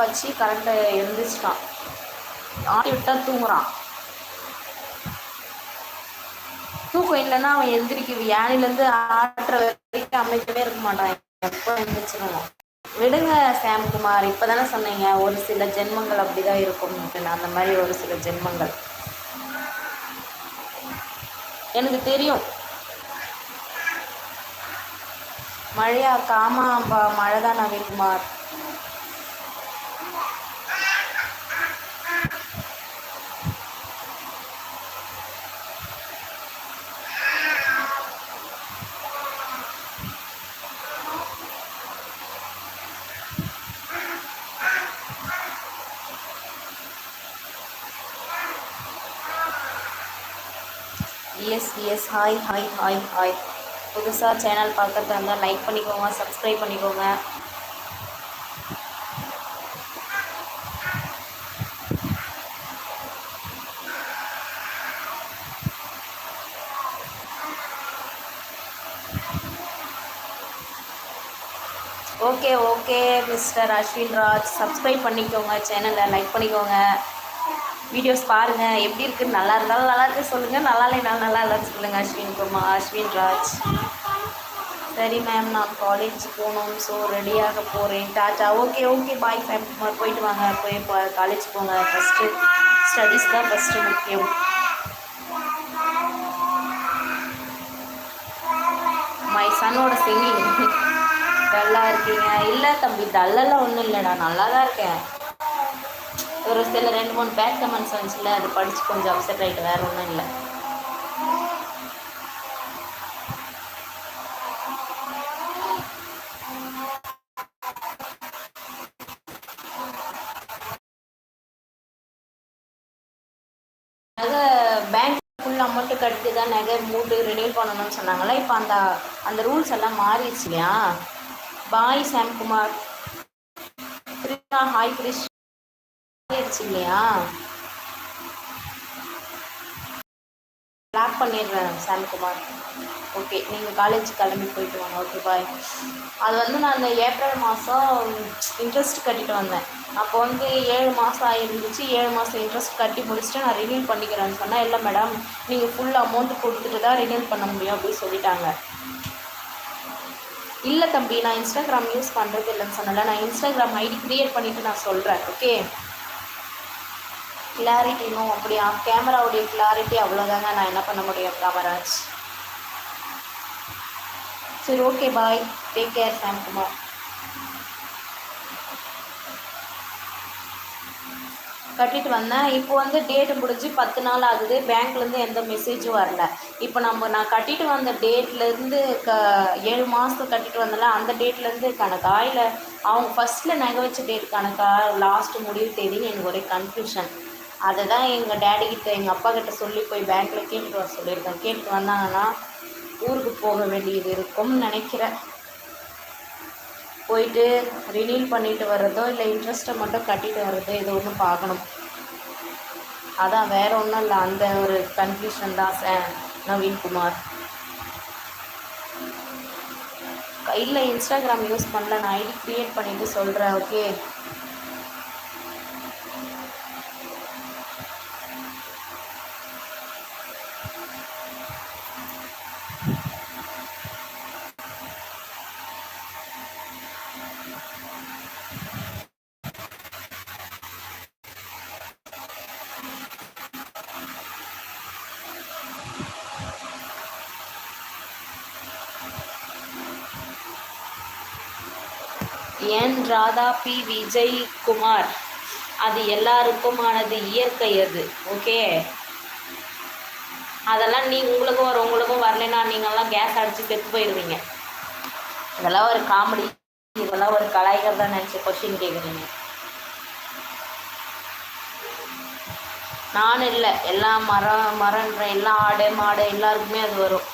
வச்சு கரண்ட்டை எழுந்திரிச்சிட்டான். ஆட்டி விட்டா தூங்குறான். தூக்கம் இல்லைன்னா அவன் எந்திரிக்க யானையிலேருந்து ஆட்டுற வரைக்கும் அமைக்கவே இருக்க மாட்டான். எப்போ எழுந்திரிச்சிடணும். விடுங்க சாம்குமார், இப்போ தானே சொன்னீங்க ஒரு சில ஜென்மங்கள் அப்படிதான் இருக்கும். அந்த மாதிரி ஒரு சில ஜென்மங்கள் எனக்கு தெரியும். மழையா? காமாம்பா மழை தான் Naveenkumar. Yes hi hi hi hi. புதுசாக சேனல் பார்க்கறதா இருந்தால் லைக் பண்ணிக்கோங்க, சப்ஸ்கிரைப் பண்ணிக்கோங்க. Okay okay mister Ashwin Raj, subscribe பண்ணிக்கோங்க, சேனலை லைக் பண்ணிக்கோங்க, வீடியோஸ் பாருங்கள். எப்படி இருக்குன்னு நல்லா இருந்தாலும் நல்லா இருக்கு சொல்லுங்கள், நல்லா இல்லைனாலும் நல்லா இல்லைன்னு சொல்லுங்கள். அஸ்வின் ராஜ். சரி மேம், நான் காலேஜ் போகணும், ஸோ ரெடியாக போகிறேன். டாட்டா. Okay okay bye fam. போயிட்டு வாங்க, போய் காலேஜ் போங்க. ஃபஸ்ட்டு ஸ்டடீஸ் தான் ஃபஸ்ட்டு முக்கியம். மை சன்னோட சிங்கிங். டல்லாக இருக்கீங்க? இல்லை தம்பி, டல்லெல்லாம் ஒன்றும் இல்லைடா, நல்லா தான் இருக்கேன். ஒரு சில 2-3 பேட் கமெண்ட்ஸ் வந்துச்சுல, அது படித்து கொஞ்சம் அப்செட் ஆகிட்டு, வேறு ஒன்றும் இல்லை. நகை பேங்க் ஃபுல் அமௌண்ட்டு கட்டி தான் நகை மூட்டு ரினியூல் பண்ணணும்னு சொன்னாங்களே, இப்போ அந்த ரூல்ஸ் எல்லாம் மாறிடுச்சு இல்லையா? பாய் சாம்குமார். கிருஷ்ணா ஹாய் கிருஷ்ணா. மாறிடுச்சு இல்லையா? பிளாக் பண்ணிடுறேன் சாம்குமார். ஓகே, நீங்கள் காலேஜ் கிளம்பி போயிட்டு வாங்க. Okay bye. அது நான் ஏப்ரல் மாதம் இன்ட்ரெஸ்ட் கட்டிட்டு வந்தேன். அப்போ 7 மாதம் ஆகிருந்துச்சு. 7 மாதம் இன்ட்ரெஸ்ட் கட்டி முடிச்சுட்டு நான் ரினியூல் பண்ணிக்கிறேன்னு சொன்னேன். இல்லை மேடம், நீங்கள் ஃபுல் அமௌண்ட்டு கொடுத்துட்டு தான் ரினியூல் பண்ண முடியும் அப்படின்னு சொல்லிட்டாங்க. இல்லை தம்பி, நான் இன்ஸ்டாகிராம் யூஸ் பண்ணுறது இல்லைன்னு சொன்னல, நான் இன்ஸ்டாகிராம் ஐடி க்ரியேட் பண்ணிவிட்டு நான் சொல்கிறேன். ஓகே, கிளாரிட்டி இன்னும் அப்படியா? கேமராவுடைய கிளாரிட்டி அவ்வளோதாங்க, நான் என்ன பண்ண முடியும் காமராஜ். சரி okay bye, take care Samkumar. கட்டிட்டு வந்தேன். இப்போ டேட்டு முடிஞ்சு 10 நாள் ஆகுது. பேங்க்லேருந்து எந்த மெசேஜும் வரல. இப்போ நான் கட்டிட்டு வந்த டேட்லேருந்து 7 மாதம் கட்டிட்டு வந்தல, அந்த டேட்லேருந்து கணக்கா இல்லை அவங்க ஃபஸ்ட்டில் நகை வச்ச டேட் கணக்கா, லாஸ்ட்டு முடிவு தேதின்னு எனக்கு ஒரே கன்ஃபியூஷன். அதை தான் எங்கள் டேடிக்கிட்ட எங்கள் அப்பா கிட்ட சொல்லி போய் பேங்க்கில் கேட்டுட்டு வர சொல்லியிருக்கேன். கேட்டுட்டு வந்தாங்கன்னா ஊருக்கு போக வேண்டியது இருக்கும்னு நினைக்கிறேன். போயிட்டு ரினியூல் பண்ணிட்டு வர்றதோ இல்லை இன்ட்ரெஸ்ட்டை மட்டும் கட்டிட்டு வர்றதோ இது ஒன்று பார்க்கணும். அதான், வேறு ஒன்றும் இல்லை. அந்த ஒரு கன்ஃபியூஷன் தான் நவீன்குமார். இல்லை இன்ஸ்டாகிராம் யூஸ் பண்ணல, நான் ஐடி க்ரியேட் பண்ணிவிட்டு சொல்கிறேன். ஓகே, என் ராதா பி விஜய்குமார். அது எல்லாருக்குமானது, இயற்கை அது. ஓகே, அதெல்லாம் உங்களுக்கும் வரும், உங்களுக்கும் வரலைன்னா நீங்கள்லாம் கேஸ் அடித்து செத்து போயிடுவீங்க. இதெல்லாம் ஒரு காமெடி, இதெல்லாம் ஒரு கலாய்க்கிறதா நினச்சி கொஸ்டின் கேட்குறீங்க. நானும் இல்லை, எல்லா மரன்ற எல்லா ஆடு மாடு எல்லாருக்குமே அது வரும்.